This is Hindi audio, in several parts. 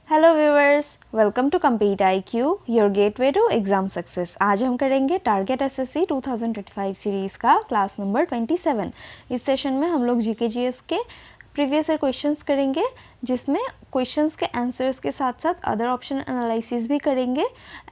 Hello viewers, welcome to Compete IQ, your gateway to exam success. आज हम करेंगे टारगेट एसएससी 2025 सीरीज़ का क्लास नंबर 27। इस सेशन में हम लोग जीके जीएस के प्रीवियस ईयर क्वेश्चंस करेंगे, जिसमें क्वेश्चंस के आंसर्स के साथ साथ अदर ऑप्शन एनालिसिस भी करेंगे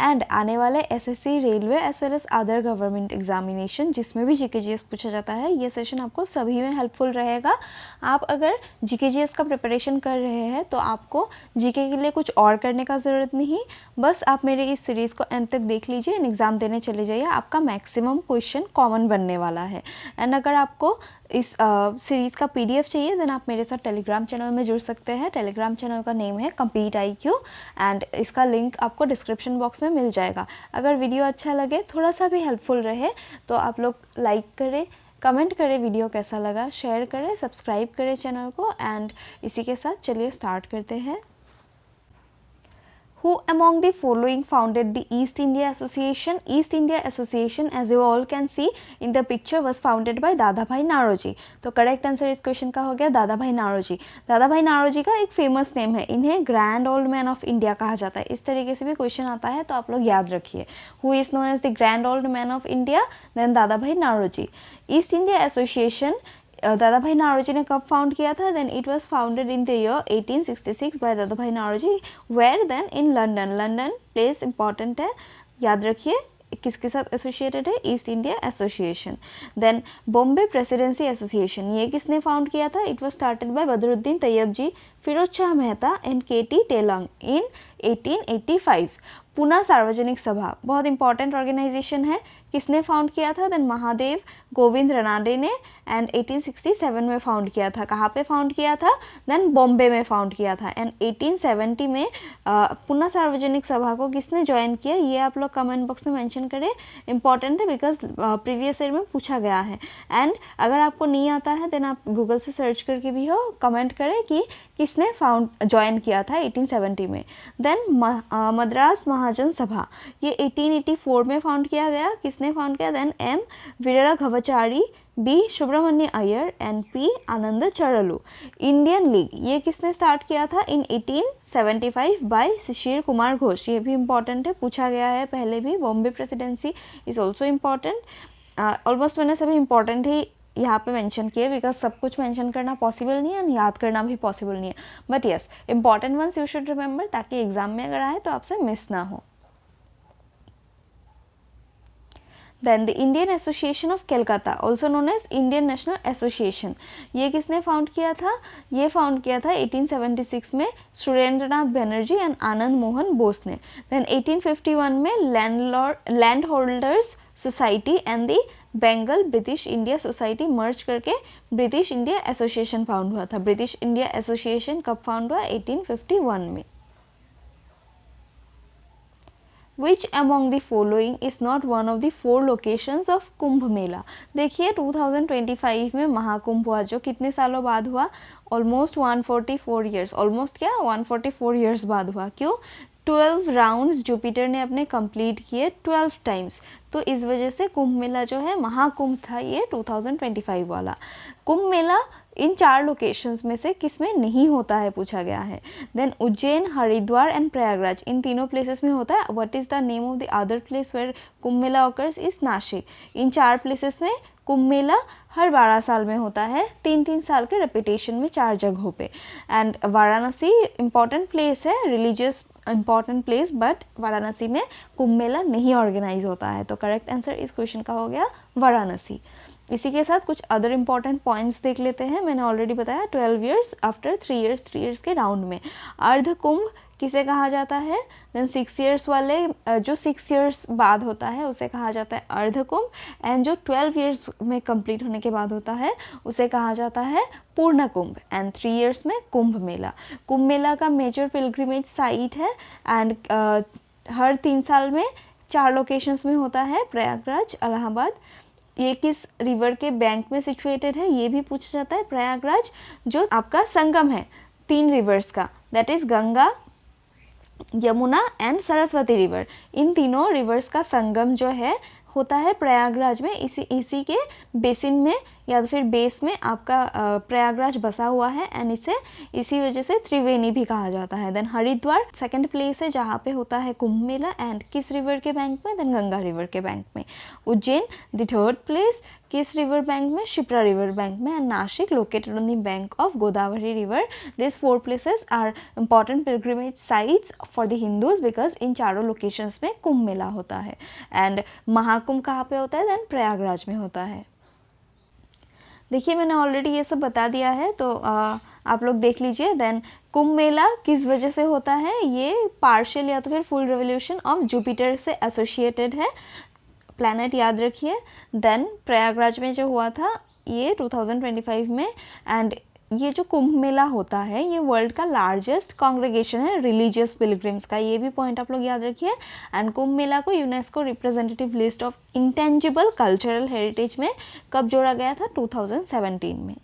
एंड आने वाले SSC, railway as well as other government examination जिसमें भी जीके जीएस पूछा जाता है, ये सेशन आपको सभी में हेल्पफुल रहेगा। आप अगर जीके जीएस का प्रिपरेशन कर रहे हैं तो आपको जीके के लिए कुछ और करने का ज़रूरत नहीं, बस आप मेरे इस सीरीज़ को एंड तक देख लीजिए एंड एग्ज़ाम देने चले जाइए। आपका मैक्सिमम क्वेश्चन कॉमन बनने वाला है। एंड अगर आपको इस सीरीज़ का PDF चाहिए देन आप मेरे साथ टेलीग्राम चैनल में जुड़ सकते हैं। टेलीग्राम चैनल का नेम है कम्पीट IQ एंड इसका लिंक आपको डिस्क्रिप्शन बॉक्स में मिल जाएगा। अगर वीडियो अच्छा लगे, थोड़ा सा भी हेल्पफुल रहे तो आप लोग लाइक करें, कमेंट करें वीडियो कैसा लगा, शेयर करें, सब्सक्राइब करें चैनल को। एंड इसी के साथ चलिए स्टार्ट करते हैं। Who among the following founded the East India Association? East India Association, as you all can see in the picture, was founded by दादा भाई नारोजी। तो करेक्ट आंसर इस क्वेश्चन का हो गया दादा भाई नारोजी। दादा भाई नारोजी का एक फेमस नेम है, इन्हें grand old man of India कहा जाता है। इस तरीके से भी क्वेश्चन आता है तो आप लोग याद रखिए। Who is known as the grand old man of India? Then Dadabhai Naoroji. East India association दादा भाई नारोजी ने कब फाउंड किया था? Then it was founded in the year 1866 by Dadabhai Naoroji. Where? Then in London. London place important है, याद रखिए किसके साथ एसोसिएटेड है? East India Association. Then Bombay Presidency Association, ये किसने फाउंड किया था? It was started by Badruddin Tyabji, Pherozeshah Mehta and KT Telang in 1885। Poona Sarvajanik Sabha बहुत इंपॉर्टेंट ऑर्गेनाइजेशन है, किसने फाउंड किया था? देन महादेव गोविंद रनाडे ने एंड 1867 में फाउंड किया था। कहाँ पे फाउंड किया था? देन बॉम्बे में फाउंड किया था। एंड 1870 में पूना सार्वजनिक सभा को किसने ज्वाइन किया? ये आप लोग कमेंट बॉक्स में मेंशन करें, इंपॉर्टेंट है बिकॉज प्रीवियस ईयर में पूछा गया है। एंड अगर आपको नहीं आता है देन आप गूगल से सर्च करके भी हो कमेंट करें कि किसने ज्वाइन किया था 1870 में। देन मद्रास महाजन सभा, ये 1884 में फाउंड किया गया। किसने फाउंड किया? Then M Veeraraghavachariar, B Subramania Iyer and P Ananda Charlu. Indian League, ये किसने स्टार्ट किया था? इन 1875 बाय शिशिर कुमार घोष, ये भी इंपॉर्टेंट है, पूछा गया है पहले भी। Bombay Presidency is also important. Almost मैंने सभी इंपॉर्टेंट ही यहाँ पे मेंशन किए बिकॉज सब कुछ मेंशन करना पॉसिबल नहीं है एंड याद करना भी पॉसिबल नहीं है, but yes important ones you should remember, ताकि एग्जाम में अगर आए तो आपसे मिस ना हो। Then the Indian Association of Calcutta, also known as Indian National Association, ये किसने फाउंड किया था? ये फाउंड किया था 1876 में सुरेंद्रनाथ बनर्जी एंड आनंद मोहन बोस ने। देन 1851 में land holders society and the Bengal British India Society merge करके ब्रिटिश इंडिया एसोसिएशन फाउंड हुआ था। ब्रिटिश इंडिया एसोसिएशन कब फाउंड हुआ? 1851 में। Which among the following is not one of the 4 locations of Kumbh Mela? देखिए 2025 में महाकुंभ हुआ, जो कितने सालों बाद हुआ? ऑलमोस्ट 144 ईयर्स, ऑलमोस्ट क्या 144 ईयर्स बाद हुआ। क्यों? 12 राउंड्स जुपिटर ने अपने कंप्लीट किए 12 टाइम्स, तो इस वजह से कुंभ मेला जो है महाकुंभ था ये 2025 वाला। कुंभ मेला इन 4 लोकेशंस में से किस में नहीं होता है पूछा गया है? देन उज्जैन, हरिद्वार एंड प्रयागराज, इन तीनों प्लेसेस में होता है। What is the name of the other place where Kumbh Mela occurs? Is Nashik. इन 4 प्लेसेस में कुंभ मेला हर 12 साल में होता है, 3-3 साल के रेपिटेशन में 4 जगहों पे। एंड वाराणसी इंपॉर्टेंट प्लेस है, religious important place, but Varanasi में कुंभ मेला नहीं ऑर्गेनाइज होता है। तो करेक्ट आंसर इस क्वेश्चन का हो गया वाराणसी। इसी के साथ कुछ अदर इंपॉर्टेंट पॉइंट्स देख लेते हैं। मैंने ऑलरेडी बताया 12 ईयर्स आफ्टर 3 ईयर्स के राउंड में। अर्ध कुंभ किसे कहा जाता है? देन 6 ईयर्स वाले जो 6 ईयर्स बाद होता है उसे कहा जाता है अर्ध कुंभ, एंड जो 12 ईयर्स में कंप्लीट होने के बाद होता है उसे कहा जाता है पूर्ण कुंभ, एंड 3 ईयर्स में कुंभ मेला। कुंभ मेला का मेजर पिलग्रिमेज साइट है एंड हर 3 साल में 4 लोकेशंस में होता है, प्रयागराज, इलाहाबाद। ये किस रिवर के बैंक में सिचुएटेड है ये भी पूछा जाता है। प्रयागराज जो आपका संगम है 3 रिवर्स का, that is Ganga, Yamuna and Saraswati river. इन तीनों रिवर्स का संगम जो है होता है प्रयागराज में, इसी के बेसिन में या तो फिर बेस में आपका प्रयागराज बसा हुआ है एंड इसे इसी वजह से त्रिवेणी भी कहा जाता है। देन हरिद्वार सेकंड प्लेस है जहाँ पे होता है कुंभ मेला एंड किस रिवर के बैंक में, देन गंगा रिवर के बैंक में। उज्जैन द थर्ड प्लेस, किस रिवर बैंक में, शिप्रा रिवर बैंक में। And Nashik located on the bank of Godavari river. This 4 places are important pilgrimage sites for the Hindus because इन चारों लोकेशंस में कुंभ मेला होता है। एंड महाकुंभ कहाँ पे होता है, देन प्रयागराज में होता है। देखिए मैंने ऑलरेडी ये सब बता दिया है, तो आप लोग देख लीजिए। देन कुंभ मेला किस वजह से होता है, ये पार्शियल या तो फिर फुल रिवोल्यूशन ऑफ जुपिटर से एसोसिएटेड है, प्लैनेट याद रखिए। देन प्रयागराज में जो हुआ था ये 2025 में। एंड ये जो कुंभ मेला होता है ये वर्ल्ड का लार्जेस्ट कॉन्ग्रेगेशन है रिलीजियस पिलग्रिम्स का, ये भी पॉइंट आप लोग याद रखिए। एंड कुंभ मेला को UNESCO representative list of intangible cultural heritage में कब जोड़ा गया था, 2017 में।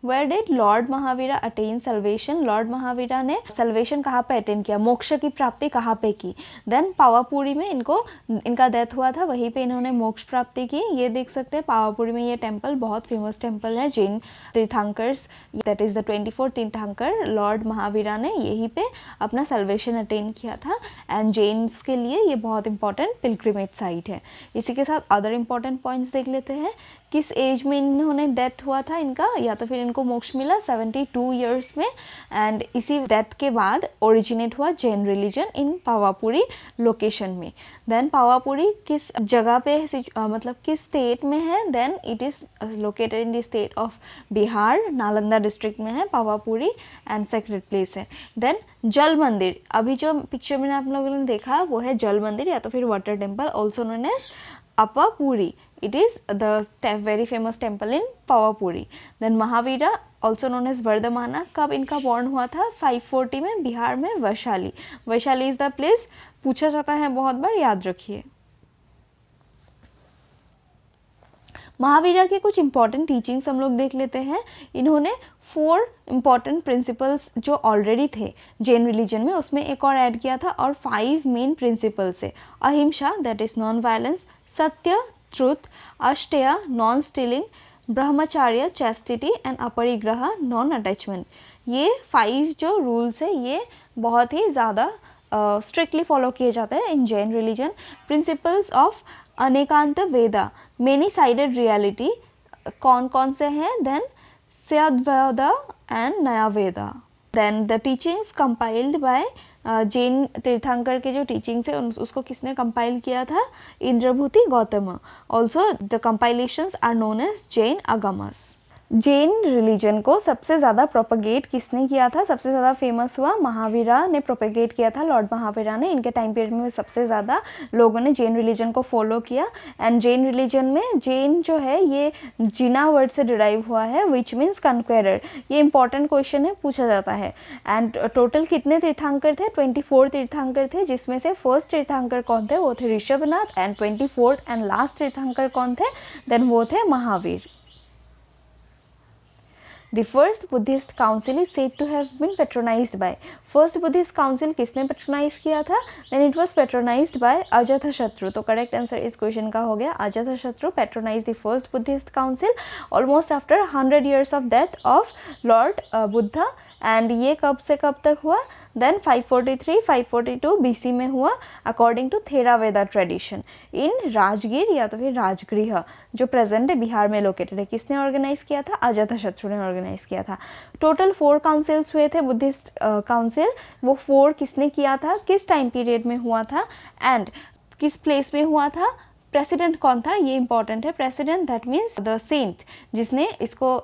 Where did Lord Mahavira attain salvation, Lord Mahavira ने सल्वेशन कहाँ पे अटेन किया, मोक्ष की प्राप्ति कहाँ पे की। देन पावापुरी में इनका डेथ हुआ था, वहीं पे इन्होंने मोक्ष प्राप्ति की। ये देख सकते हैं पावापुरी में ये टेम्पल बहुत फेमस टेम्पल है, Jain tirthankaras, that is the 24 तीर्थंकर लॉर्ड महावीरा ने यहीं पे अपना सल्वेशन अटेन किया था। एंड जैन्स के लिए ये बहुत इंपॉर्टेंट पिलग्रिमेज साइट है। इसी के साथ अदर इंपॉर्टेंट पॉइंट्स देख लेते हैं। किस एज में इन्होंने डेथ हुआ था इनका, या तो फिर इनको मोक्ष मिला 72 ईयर्स में। एंड इसी डेथ के बाद ओरिजिनेट हुआ Jain religion in Pawapuri location में। देन पावापुरी किस जगह पे मतलब किस स्टेट में है, then it is located in the state of Bihar, Nalanda district में है पावापुरी एंड सेक्रेड प्लेस है। देन जल मंदिर, अभी जो पिक्चर में आप लोगों ने देखा वो है जल मंदिर या तो फिर water temple, also known as Appapuri. It is the very famous temple in Pawapuri. Then Mahavira, also known as Vardhamana, कब इनका born हुआ था, 540 में बिहार में Vaishali. Vaishali is the place, पूछा जाता है बहुत बार, याद रखिए। महावीरा के कुछ इंपॉर्टेंट टीचिंग्स हम लोग देख लेते हैं। इन्होंने 4 इंपॉर्टेंट प्रिंसिपल्स जो ऑलरेडी थे जैन रिलीजन में, उसमें एक और ऐड किया था, और 5 मेन प्रिंसिपल्स है। Ahimsa, that is non violence, satya, truth, asteya, non stealing, brahmacharya, chastity and aparigraha, non attachment. ये 5 जो रूल्स है ये बहुत ही ज़्यादा स्ट्रिक्टली फॉलो किए जाते हैं in Jain religion. Principles of Anekantavada, many sided reality, कौन कौन से हैं, then Syadvada and Nayavada. Then the teachings compiled by Jain Tirthankara के जो टीचिंग्स है उसको किसने कंपाइल किया था, Indrabhuti Gautam. Also the compilations are known as Jain Agamas. Jain religion को सबसे ज़्यादा प्रोपेगेट किसने किया था, सबसे ज़्यादा फेमस हुआ महावीरा ने प्रोपेगेट किया था, लॉर्ड महावीरा ने। इनके टाइम पीरियड में सबसे ज़्यादा लोगों ने जैन रिलीजन को फॉलो किया। एंड जैन रिलीजन में जैन जो है ये जीना वर्ड से डिराइव हुआ है, विच मीन्स कन्क्वेरर। ये इंपॉर्टेंट क्वेश्चन है, पूछा जाता है। एंड टोटल कितने तीर्थंकर थे, 24 तीर्थंकर थे, जिसमें से फर्स्ट तीर्थंकर कौन थे, वो थे Rishabhanatha. And 24th and last तीर्थंकर कौन थे, देन वो थे Mahavir. The first Buddhist council is said to have been patronized by, first Buddhist council किसने पेट्रोनाइज किया था, then it was patronized by Ajatashatru. तो करेक्ट आंसर इस क्वेश्चन का हो गया Ajatashatru patronized the first Buddhist council almost after 100 years of death of Lord Buddha। And ये कब से कब तक हुआ, देन 543-542 BC में हुआ according to Theravada tradition in Rajgir या तो फिर राजगृह, जो प्रेजेंट है बिहार में लोकेटेड है। किसने ऑर्गेनाइज किया था, अजातशत्रु ने ऑर्गेनाइज किया था। टोटल 4 काउंसिल्स हुए थे बुद्धिस्ट काउंसिल। वो 4 किसने किया था, किस टाइम पीरियड में हुआ था एंड किस प्लेस में हुआ था, प्रेसिडेंट कौन था, ये इंपॉर्टेंट है। President that means the saint जिसने इसको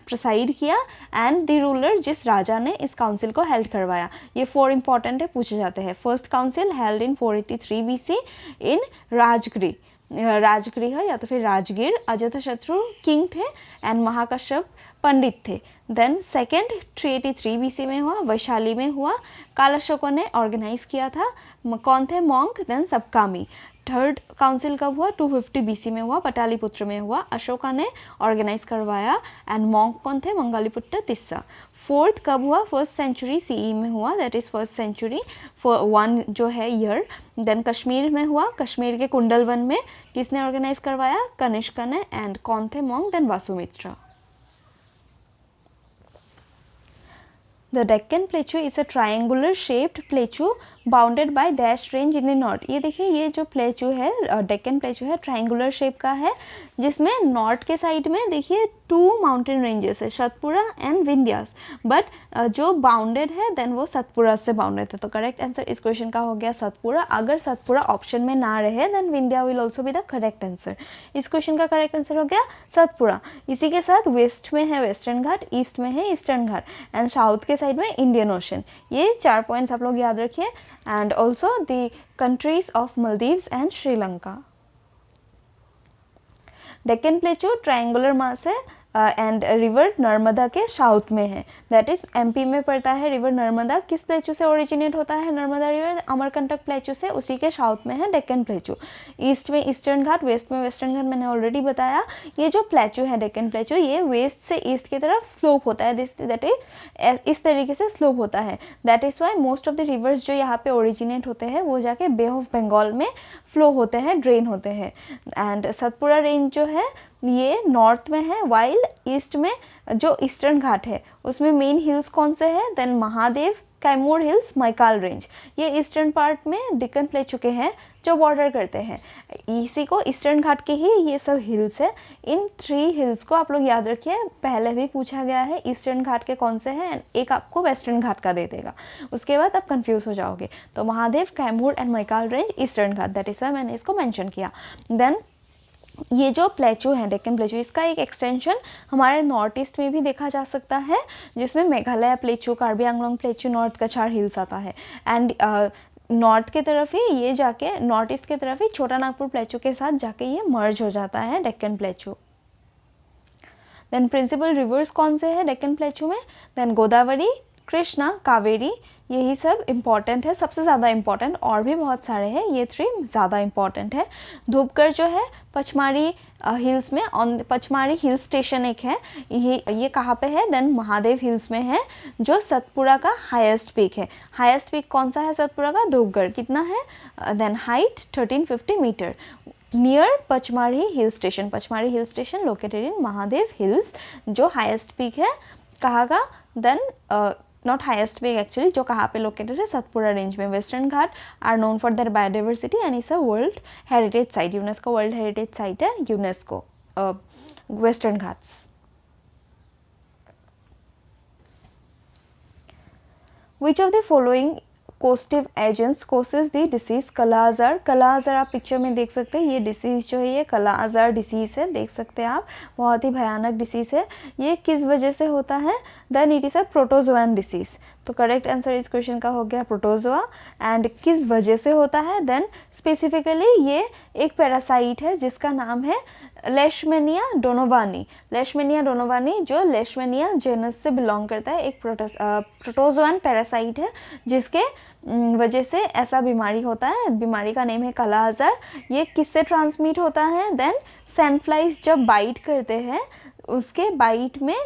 प्रिसाइड किया, एंड द रूलर जिस राजा ने इस काउंसिल को हेल्ड करवाया। ये 4 इंपॉर्टेंट है, पूछे जाते हैं। First council held in 483 BC in Rajgriha या तो फिर राजगीर। अजातशत्रु किंग थे एंड महाकश्यप पंडित थे। देन सेकेंड 383 BC में हुआ, वैशाली में हुआ। कालाशोकों ने ऑर्गेनाइज किया था, कौन थे, मॉन्क। देन सबकामी थर्ड काउंसिल कब हुआ? 250 BC में हुआ, पटालीपुत्र में हुआ, अशोका ने ऑर्गेनाइज करवाया। एंड मॉन्क कौन थे? मंगलीपुट्ट तिस्सा। फोर्थ कब हुआ? फर्स्ट सेंचुरी CE में हुआ, दैट इज़ फर्स्ट सेंचुरी 1 जो है ईयर। देन कश्मीर में हुआ, कश्मीर के कुंडलवन में किसने ऑर्गेनाइज करवाया? कनिष्क ने। एंड कौन थे monk? Then Vasumitra. The Deccan Plateau is a triangular shaped plateau bounded by dash range in the north. ये देखिए, ये जो प्लेचू है, डेक्कन प्लेचू है, ट्रायंगुलर शेप का है, जिसमें नॉर्थ के साइड में देखिए 2 माउंटेन रेंजेस है, सतपुड़ा एंड विंध्यास। बट जो बाउंडेड है देन वो सतपुड़ा से बाउंडेड है। तो करेक्ट आंसर इस क्वेश्चन का हो गया सतपुड़ा। अगर सतपुड़ा ऑप्शन में ना रहे then Vindhya will also be the correct answer. इस क्वेश्चन का करेक्ट आंसर हो गया सतपुड़ा। इसी के साथ वेस्ट में है वेस्टर्न घाट, ईस्ट में है ईस्टर्न घाट, एंड साउथ के साइड में इंडियन ओशन। ये 4 पॉइंट्स आप लोग याद रखिए। And also the countries of Maldives and Sri Lanka. Deccan plateau triangular mass है एंड रिवर नर्मदा के साउथ में है, दैट इज MP में पड़ता है रिवर नर्मदा। किस प्लेचू से ओरिजिनेट होता है नर्मदा रिवर? अमरकंटक प्लेचू से, उसी के साउथ में है डेक्कन प्लेचू। ईस्ट में ईस्टर्न घाट, वेस्ट में वेस्टर्न घाट, मैंने ऑलरेडी बताया। ये जो प्लेचू है डेक्कन प्लेचू, ये वेस्ट से ईस्ट की तरफ स्लोप होता है, दैट इज इस तरीके से स्लोप होता है। That is why most of the reverse जो यहाँ पे ओरिजिनेट होते हैं वो जाके बे ऑफ बंगाल में फ्लो होते हैं, ड्रेन होते हैं। एंड सतपुड़ा रेंज जो है ये नॉर्थ में है, वाइल ईस्ट में जो ईस्टर्न घाट है उसमें मेन हिल्स कौन से हैं? Then Mahadev, Kaimur hills, Maikal range. ये ईस्टर्न पार्ट में डेक्कन प्लेटू के हैं जो बॉर्डर करते हैं इसी को। ईस्टर्न घाट के ही ये सब हिल्स है। इन 3 हिल्स को आप लोग याद रखिए, पहले भी पूछा गया है ईस्टर्न घाट के कौन से हैं, एक आपको वेस्टर्न घाट का दे देगा, उसके बाद आप कंफ्यूज हो जाओगे। तो Mahadev, Kaimur and Maikal range eastern ghat, that is why मैंने इसको मेंशन किया। देन ये जो प्लेचू है डेक्कन प्लेचू, इसका एक एक्सटेंशन हमारे नॉर्थ ईस्ट में भी देखा जा सकता है, जिसमें Meghalaya plateau, Karbi Anglong plateau, north कछार हिल्स आता है। एंड नॉर्थ के तरफ ही ये जाके, नॉर्थ ईस्ट के तरफ ही छोटा नागपुर प्लेचू के साथ जाके ये मर्ज हो जाता है Deccan plateau. Then principal rivers कौन से हैं डेक्कन प्लेचू में? देन गोदावरी, कृष्णा, कावेरी, यही सब इम्पॉर्टेंट है, सबसे ज़्यादा इम्पॉर्टेंट, और भी बहुत सारे हैं, ये 3 ज़्यादा इम्पॉर्टेंट है। धूपगढ़ जो है पचमारी हिल्स में, ऑन पचमारी हिल स्टेशन एक है, ये कहाँ पे है? देन महादेव हिल्स में है, जो सतपुड़ा का हाईएस्ट पीक है। हाईएस्ट पीक कौन सा है सतपुड़ा का? धूपगढ़। कितना है? Then height 1350 metre, near Pachmarhi hill station. Pachmarhi hill station located in Mahadeo hills, जो हाईएस्ट पीक है कहाँ का? Then not highest peak actually, जो कहाँ पे लोकेटेड है? सतपुड़ा रेंज में। Western Ghat are known for their biodiversity and is a world heritage site, UNESCO world heritage site है UNESCO western Ghats. Which of the following causative agents causes the disease kala azar? काला आजार आप पिक्चर में देख सकते हैं, ये डिसीज़ जो है ये काला आजार डिसीज़ है, देख सकते हैं आप, बहुत ही भयानक डिसीज़ है। ये किस वजह से होता है? Then it is a protozoan disease. तो करेक्ट आंसर इस क्वेश्चन का हो गया प्रोटोजोआ। एंड किस वजह से होता है? देन स्पेसिफिकली ये एक पैरासाइट है जिसका नाम है लेशमेनिया डोनोवानी। लेशमेनिया डोनोवानी जो लेशमेनिया जेनस से बिलोंग करता है, एक प्रोटोजोआन पैरासाइट है जिसके वजह से ऐसा बीमारी होता है। बीमारी का नेम है काला आजार। ये किससे ट्रांसमिट होता है? देन सैंडफ्लाइज जब बाइट करते हैं उसके बाइट में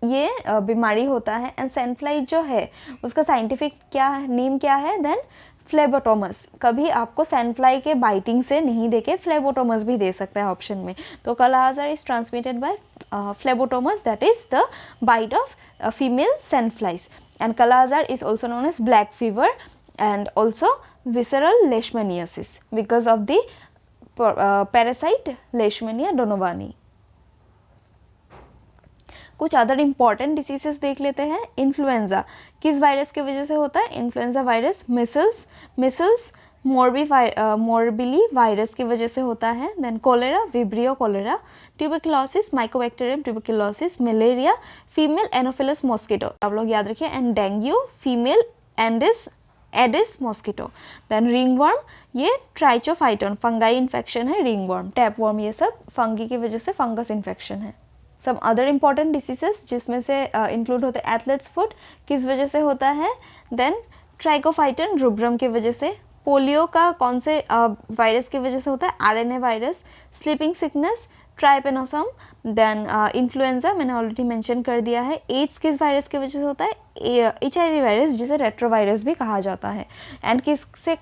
ये बीमारी होता है। एंड सैंडफ्लाई जो है उसका साइंटिफिक क्या नेम क्या है? Then phlebotomus. कभी आपको सैंडफ्लाई के बाइटिंग से नहीं देके फ्लेबोटोमस भी दे सकता है ऑप्शन में। तो kala azar is transmitted by phlebotomus, that is the bite of female sandflies. And kala azar is also known as black fever and also visceral leishmaniasis because of the parasite Leishmania donovani. कुछ अदर इम्पॉर्टेंट डिसीजेस देख लेते हैं। इन्फ्लुएंजा किस वायरस की वजह से होता है? Influenza virus measles morbilli virus की वजह से होता है। Then cholera, vibrio cholera, tuberculosis, mycobacterium tuberculosis, malaria, female anopheles mosquito, आप लोग याद रखिए, and dengue, female aedes mosquito. Then ringworm, ये ट्राइचोफाइटोन फंगाई इन्फेक्शन है। रिंगवर्म, टैपवर्म, ये सब फंगी की वजह से फंगस इन्फेक्शन है। सब अदर इम्पॉर्टेंट डिसीजेस जिसमें से इंक्लूड होते हैं एथलेट्स फुट, किस वजह से होता है? देन ट्राइकोफाइटन रुब्रम की वजह से पोलियो का कौन से वायरस की वजह से होता है? RNA virus. Sleeping sickness trypanosome. Then influenza मैंने ऑलरेडी मेंशन कर दिया है। एड्स किस वायरस की वजह से होता है? HIV वायरस, जिसे रेट्रोवायरस भी कहा जाता है। एंड किसके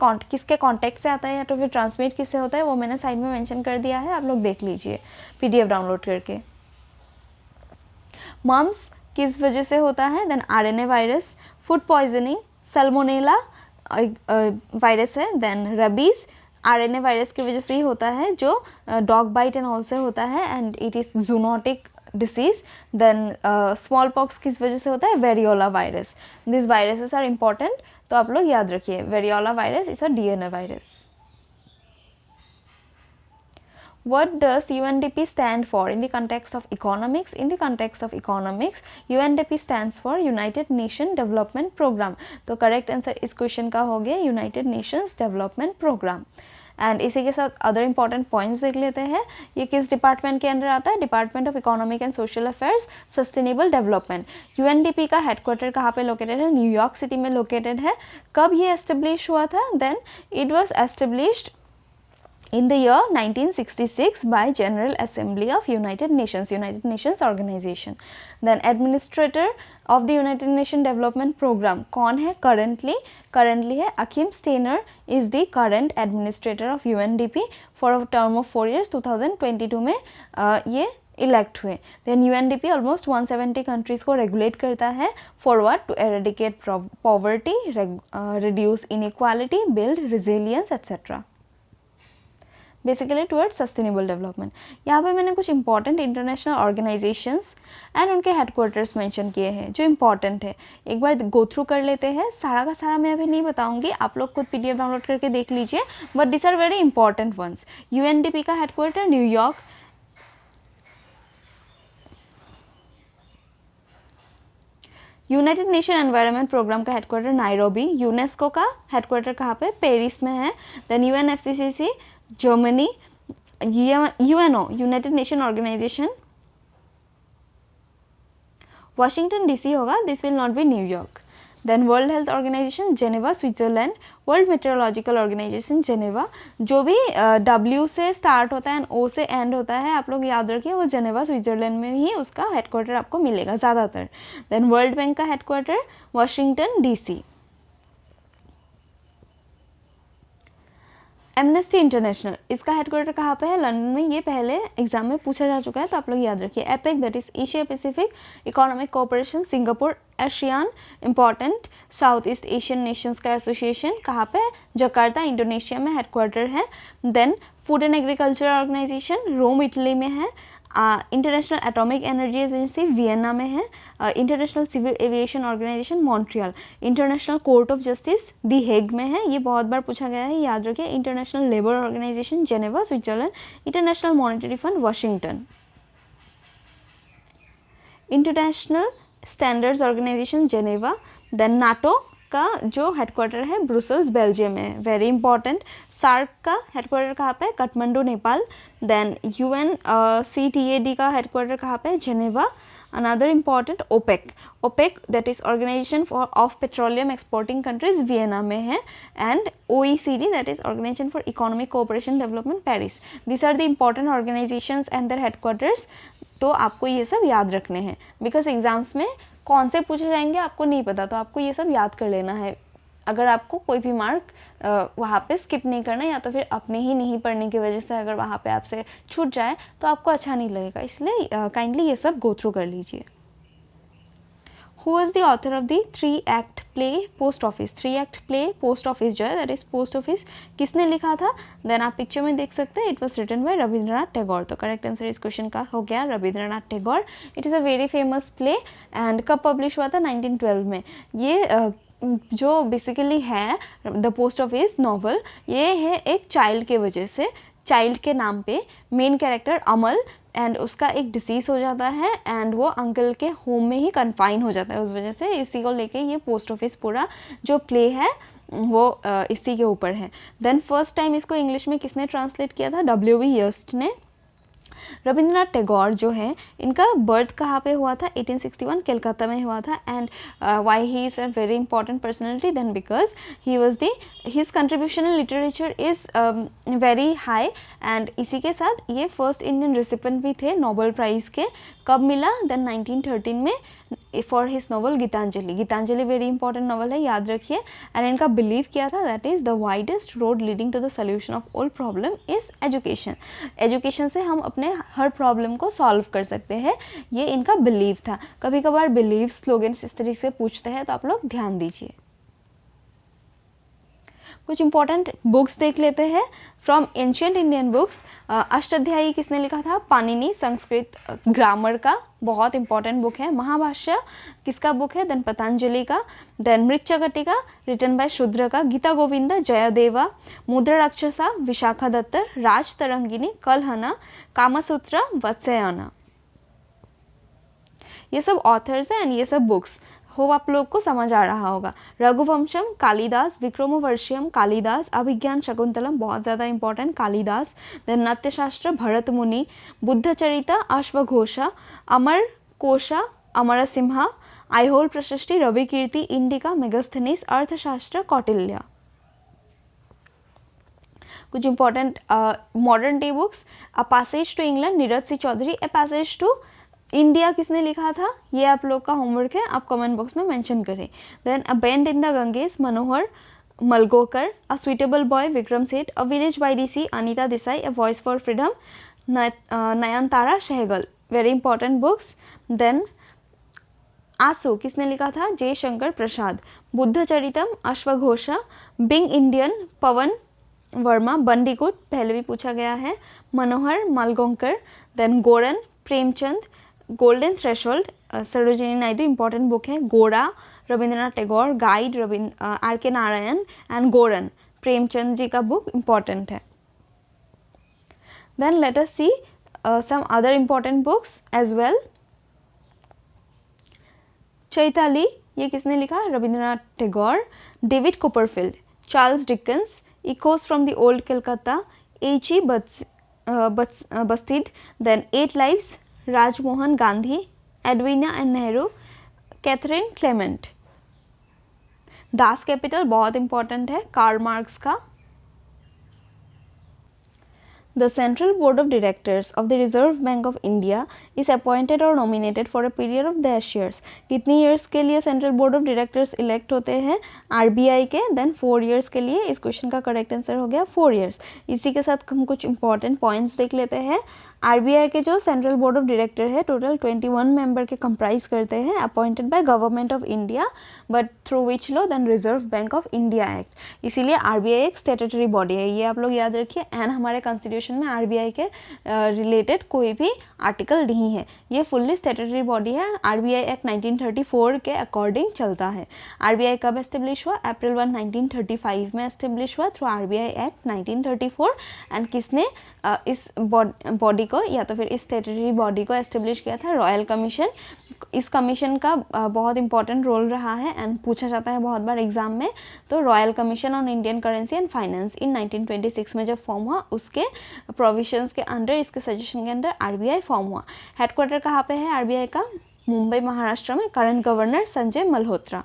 कॉन्टेक्ट से आता है या तो फिर ट्रांसमिट किससे होता है वो मैंने साइड में मेंशन कर दिया है, आप लोग देख लीजिए PDF डाउनलोड करके। मम्स किस वजह से होता है? Then RNA virus. Food poisoning salmonella virus है। देन रबीज RNA वायरस की वजह से ही होता है, जो डॉग बाइट एंड ऑल से होता है, and it is zoonotic disease. Then small pox किस वजह से होता है? Variola virus. This viruses are important, तो आप लोग याद रखिए, variola virus is a DNA virus. What does UNDP stand for in the context of economics? In the context of economics, UNDP stands for United Nations Development Program. तो करेक्ट आंसर इस क्वेश्चन का हो गया United Nations Development Programme. And इसी के साथ अदर इंपॉर्टेंट पॉइंट्स देख लेते हैं। ये किस डिपार्टमेंट के अंदर आता है? Department of economic and social affairs, sustainable development. UNDP का हेडक्वार्टर कहाँ पे लोकेटेड है? न्यूयॉर्क सिटी में लोकेटेड है। कब ये एस्टेब्लिश हुआ था? Then it was established in the year 1966 by General Assembly of United Nations Organization. Then administrator of the United Nations Development Program कौन है currently है Akim Steiner is the current administrator of UNDP for a term of 4 years। 2022 में ये इलेक्ट हुए। देन UNDP ऑलमोस्ट 170 कंट्रीज़ को रेगुलेट करता है forward to eradicate poverty, reduce inequality, build resilience etcetera, basically towards sustainable development. यहाँ पे मैंने कुछ इंपॉर्टेंट इंटरनेशनल ऑर्गेनाइजेशंस एंड उनके हेडक्वार्टर्स मेंशन किए हैं जो इंपॉर्टेंट है, एक बार गो थ्रू कर लेते हैं। सारा का सारा मैं अभी नहीं बताऊंगी, आप लोग खुद PDF डाउनलोड करके देख लीजिए, but this are very important ones. UNDP का headquarter New York, United Nation Environment Programme का हेडक्वार्टर नायरोबी, यूनेस्को का हेडक्वार्टर कहाँ पे? पेरिस में है। Then UNFCCC Germany, UNO United Nation Organisation Washington DC होगा, this will not be New York. Then World Health Organisation Geneva Switzerland, World Metrological Organisation Geneva, जो भी W से स्टार्ट होता है एंड O से एंड होता है, आप लोग याद रखिए वो जेनेवा स्विट्जरलैंड में ही उसका हेडक्वार्टर आपको मिलेगा ज़्यादातर। देन वर्ल्ड बैंक का headquarter Washington DC। Amnesty international, इसका हेडक्वार्टर कहाँ पे है? लंदन में। ये पहले एग्जाम में पूछा जा चुका है, तो आप लोग याद रखिए। APEC that is Asia Pacific economic cooperation, Singapore. ASEAN important, south east Asian nations का एसोसिएशन कहाँ पे? जकार्ता इंडोनेशिया में हेडक्वार्टर है। Then food and agriculture organisation Rome Italy में है। International atomic energy agency Vienna में है। International civil aviation organisation Montreal. International court of justice the Hague में है, ये बहुत बार पूछा गया है, याद रखिए। International labour organisation Geneva Switzerland. International monetary fund Washington. International standards organisation Geneva. Then NATO का जो हेडक्वार्टर है ब्रुसेल्स बेल्जियम में, वेरी इंपॉर्टेंट। सार्क का हेडक्वार्टर कहाँ पे? काठमांडू नेपाल। देन UNCTAD का हेडक्वार्टर कहाँ पे? Geneva. Another important OPEC that is organisation for of petroleum exporting countries Vienna में है। And OECD that is organisation for economic cooperation development Paris. This are the important organisations and their headquarters. तो आपको ये सब याद रखने हैं, बिकॉज एग्जाम्स में कौन से पूछे जाएंगे आपको नहीं पता, तो आपको ये सब याद कर लेना है। अगर आपको कोई भी मार्क वहाँ पे स्किप नहीं करना, या तो फिर अपने ही नहीं पढ़ने की वजह से अगर वहाँ पे आपसे छूट जाए तो आपको अच्छा नहीं लगेगा, इसलिए काइंडली ये सब गो थ्रू कर लीजिए। Who is the author of the 3 act play post office? 3 act play post office जो है दैट इज पोस्ट ऑफिस, किसने लिखा था? देन आप पिक्चर में देख सकते हैं, it was written by Rabindranath Tagore. तो करेक्ट आंसर इस क्वेश्चन का हो गया Rabindranath Tagore. It is a very famous play and कब पब्लिश हुआ था? 1912 में। ये जो बेसिकली है द पोस्ट ऑफिस नॉवल, ये है एक चाइल्ड के वजह से, चाइल्ड के नाम पे मेन कैरेक्टर अमल, एंड उसका एक डिसीज़ हो जाता है एंड वो अंकल के होम में ही कन्फाइन हो जाता है, उस वजह से इसी को लेके ये पोस्ट ऑफिस पूरा जो प्ले है वो इसी के ऊपर है। देन फर्स्ट टाइम इसको इंग्लिश में किसने ट्रांसलेट किया था? W.B. यर्स्ट ने। रविंद्रनाथ टैगोर जो है, इनका बर्थ कहाँ पे हुआ था? 1861 कलकत्ता में हुआ था। And why he is a very important personality? Then because he was the his contribution in literature is very high. And इसी के साथ ये फर्स्ट इंडियन रिसिपेंट भी थे नोबेल प्राइज़ के। कब मिला? देन 1913 में for his novel Gitanjali. Gitanjali very important novel है, याद रखिए। एंड इनका बिलीव किया था that is the widest road leading to the solution of all problem is education. Education से हम अपने हर प्रॉब्लम को सॉल्व कर सकते हैं, ये इनका बिलीव था। कभी कभार बिलीव स्लोगन्स इस तरीके से पूछते हैं, तो आप लोग ध्यान दीजिए। कुछ इंपॉर्टेंट बुक्स देख लेते हैं from ancient Indian books. Ashtadhyayi किसने लिखा था? पाणिनि, संस्कृत ग्रामर का बहुत इंपॉर्टेंट बुक है। महाभाष्य किसका बुक है? देन पतंजलि का। देन मृच्छकटिका रिटन बाय शूद्र का। गीता गोविंदा जयदेवा। मुद्रा राक्षसा विशाखा दत्त। राज तरंगिनी कलहना। कामसूत्र वत्स्यायन। ये सब ऑथर्स हैं एंड ये सब बुक्स। होप आप लोग को समझ आ रहा होगा। रघुवंशम कालिदास। विक्रमोर्वशीयम कालिदास। अभिज्ञान शकुंतलम बहुत ज़्यादा इंपॉर्टेंट कालिदास। देन नाट्यशास्त्र भरत मुनि। बुद्धचरिता अश्वघोषा। अमर कोशा अमर सिम्हा। आइहोल प्रशस्ति रवि कीर्ति। इंडिका मेगास्थनीस। अर्थशास्त्र कौटिल्य। कुछ important modern day books. A passage to England Neeraj C Chaudhuri. A passage to India किसने लिखा था? ये आप लोग का होमवर्क है, आप कमेंट बॉक्स में मेंशन करें। Then a bend in the Ganges Manohar Malgonkar. A suitable boy Vikram Seth. A village by the sea Anita Desai. A voice for freedom Nayantara Sahgal. Very important books. Then Aansu किसने लिखा था? जयशंकर प्रसाद। बुद्धचरितम अश्वघोषा। Being Indian Pavan Varma. बंदीकुट पहले भी पूछा गया है। Manohar Malgonkar. Then Godan Premchand. Golden threshold Sarojini Naidu important book है। गोरा Rabindranath Tagore. Guide R K Narayan. And Godan Premchand ji का बुक इंपॉर्टेंट है। Then let us see some other important books as well. Chaitali ये किसने लिखा? Rabindranath Tagore. David Copperfield. Charles Dickens. Echoes from the old Calcutta. H.E. Bastide. Then 8 Lives Rajmohan Gandhi. Edwina and Nehru. Catherine Clement. Das Kapital बहुत इंपॉर्टेंट है, कार्ल मार्क्स का। The Central Board of Directors of the Reserve Bank of India is appointed or nominated for a period of dash years. कितनी years के लिए Central Board of Directors elect होते हैं? RBI के then 4 years के लिए। इस क्वेश्चन का करेक्ट आंसर हो गया 4 years। इसी के साथ हम कुछ इंपॉर्टेंट पॉइंट्स देख लेते हैं। RBI के जो सेंट्रल बोर्ड ऑफ डायरेक्टर है टोटल 21 मेंबर के कंप्राइज करते हैं, appointed by government of India but through which law? Then reserve bank of India act. इसीलिए RBI एक स्टेटरी बॉडी है, ये आप लोग याद रखिए। एंड हमारे कॉन्स्टिट्यूशन में RBI के रिलेटेड कोई भी आर्टिकल नहीं है, ये फुल्ली स्टेटरी बॉडी है। RBI एक्ट 1934 के अकॉर्डिंग चलता है। RBI कब एस्टेब्लिश हुआ? अप्रैल 1 1935 में एस्टेब्लिश हुआ थ्रू RBI एक्ट 1934। एंड किसने इस बॉडी को या तो फिर इस स्टेटरी बॉडी को एस्टेब्लिश किया था? Royal commission. इस कमीशन का बहुत इंपॉर्टेंट रोल रहा है एंड पूछा जाता है बहुत बार एग्जाम में। तो royal commission on Indian currency and finance in 1926 में जब फॉर्म हुआ, उसके प्रोविजंस के अंडर, इसके सजेशन के अंडर RBI फॉर्म हुआ। हेडक्वार्टर कहाँ पे है RBI का? मुंबई महाराष्ट्र में। Current governor Sanjay Malhotra.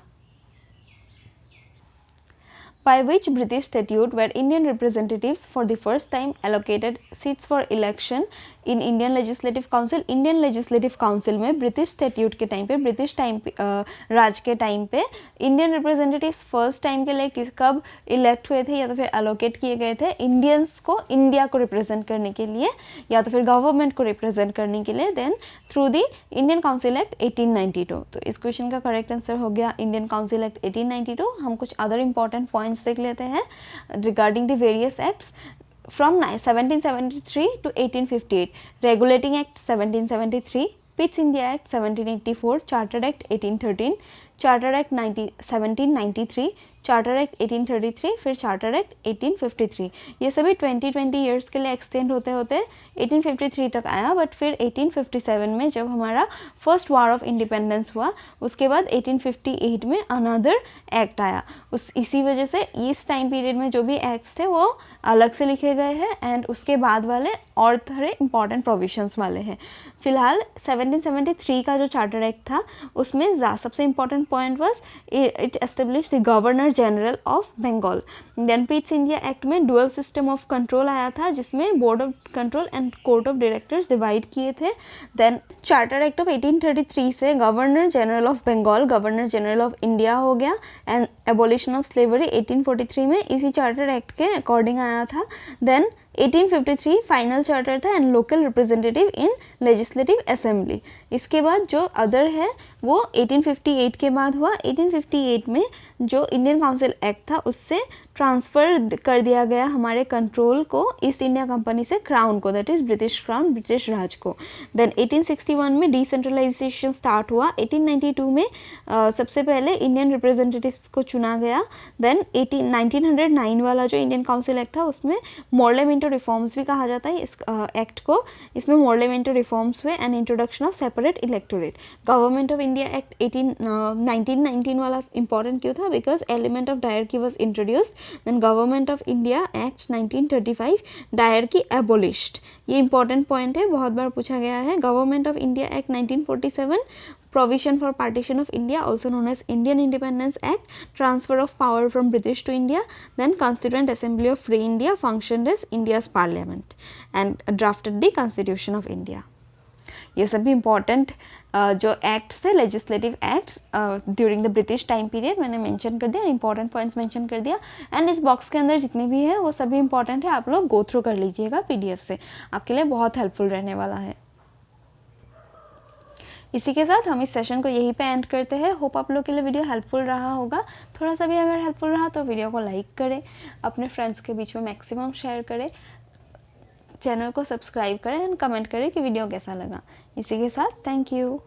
By which British statute were Indian representatives for the first time allocated seats for election in Indian Legislative Council? Indian Legislative Council में ब्रिटिश स्टेट्यूट के टाइम पे, ब्रिटिश टाइम राज के टाइम पे इंडियन रिप्रेजेंटेटिव्स फर्स्ट टाइम के लिए कब इलेक्ट हुए थे या तो फिर एलोकेट किए गए थे? इंडियंस को, इंडिया को रिप्रेजेंट करने के लिए या तो फिर गवर्नमेंट को रिप्रेजेंट करने के लिए, then through the Indian council act 1892। तो इस क्वेश्चन का करेक्ट आंसर हो गया इंडियन काउंसिल एक्ट 1892। हम कुछ अदर इंपॉर्टेंट पॉइंट्स देख लेते हैं regarding the various acts from 1773 to 1858। Regulating act 1773, Pitt's India act 1784, chartered act 1813, charter act 1793, charter act 1833, फिर चार्टर एक्ट 1853। ये सभी 20 ईयर्स के लिए एक्सटेंड होते होते 1853 तक आया, बट फिर 1857 में जब हमारा फर्स्ट वॉर ऑफ इंडिपेंडेंस हुआ उसके बाद 1858 में अनदर एक्ट आया। इसी वजह से इस टाइम पीरियड में जो भी एक्ट्स थे वो अलग से लिखे गए हैं एंड उसके बाद वाले और थोड़े इंपॉर्टेंट प्रोविजंस वाले हैं। फिलहाल 1773 का जो चार्टर एक्ट था उसमें सबसे important point was it establish the governor general of Bengal. Then east India act में डुअल सिस्टम ऑफ कंट्रोल आया था जिसमें board of control and court of directors divide किए थे। देन चार्टर एक्ट ऑफ 1833 से governor general of Bengal governor general of India हो गया एंड एबोलिशन ऑफ स्लेवरी 1843 में इसी चार्टर एक्ट के अकॉर्डिंग आया था। देन 1853 फाइनल चार्टर था and local representative in legislative assembly. इसके बाद जो अदर है वो 1858 के बाद हुआ। 1858 में जो इंडियन काउंसिल एक्ट था उससे ट्रांसफ़र कर दिया गया हमारे कंट्रोल को ईस्ट इंडिया कंपनी से क्राउन को, that is British crown, British Raj को। देन 1861 में डिसेंट्रलाइजेशन स्टार्ट हुआ। 1892 में सबसे पहले इंडियन रिप्रेजेंटेटिव्स को चुना गया। देन 1909 वाला जो इंडियन काउंसिल एक्ट था उसमें मॉर्लेमेंटो रिफॉर्म्स भी कहा जाता है इस एक्ट को। इसमें मॉर्लेमेंटो रिफॉर्म्स हुए and introduction of separate electorate. Government of India act 1919 वाला इंपॉर्टेंट क्यों था? Because element of dyarchy was introduced. Then government of India act 1935 dyarchy abolished. ये इंपॉर्टेंट पॉइंट है, बहुत बार पूछा गया है। Government of India act 1947 provision for partition of India also known as Indian Independence Act, transfer of power from British to India. Then Constituent Assembly of Free India functioned as India's parliament and drafted the Constitution of India. ये सभी इम्पॉर्टेंट जो एक्ट्स थे legislative acts during the British time period मैंने मेंशन कर दिया, इंपॉर्टेंट पॉइंट्स मेंशन कर दिया। एंड इस बॉक्स के अंदर जितने भी है वो सभी इंपॉर्टेंट है, आप लोग गो थ्रू कर लीजिएगा पीडीएफ से, आपके लिए बहुत हेल्पफुल रहने वाला है। इसी के साथ हम इस सेशन को यहीं पे एंड करते हैं। होप आप लोग के लिए वीडियो हेल्पफुल रहा होगा। थोड़ा सा भी अगर हेल्पफुल रहा तो वीडियो को लाइक करें, अपने फ्रेंड्स के बीच में मैक्सिमम शेयर करें, चैनल को सब्सक्राइब करें एंड कमेंट करें कि वीडियो कैसा लगा। इसी के साथ थैंक यू।